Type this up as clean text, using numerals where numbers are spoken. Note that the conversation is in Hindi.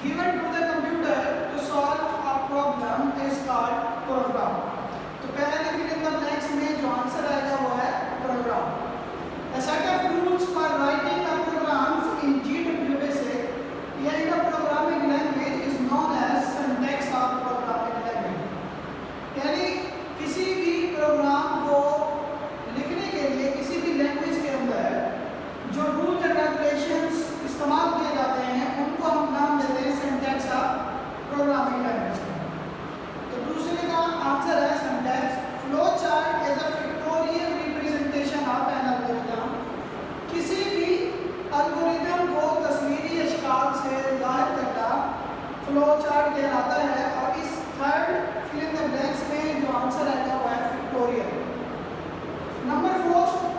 given to the computer to solve a problem is called program. तो पहले फिर इन द ब्लैंक्स में जो आंसर आएगा वो है programme. A set of rules for writing the programs in GW basic या in a programming language is known as syntax of programming language. यानी किसी भी प्रोग्राम को लिखने के लिए किसी भी लैंग्वेज के अंदर जो रूल्स एंड रेगुलेशंस इस्तेमाल किए जाते हैं उनको हम नाम देते हैं सिंटैक्स ऑफ प्रोग्रामिंग लैंग्वेज. तो दूसरे का आंसर है syntax. Flow chart is a pictorial representation of an algorithm. किसी भी एल्गोरिथम को तस्वीरी अशकाल से जाहिर करना फ्लो चार्ट कहलाता है. और इस third fill in the blanks में जो आंसर आएगा वो है पिक्टोरियल. नंबर 4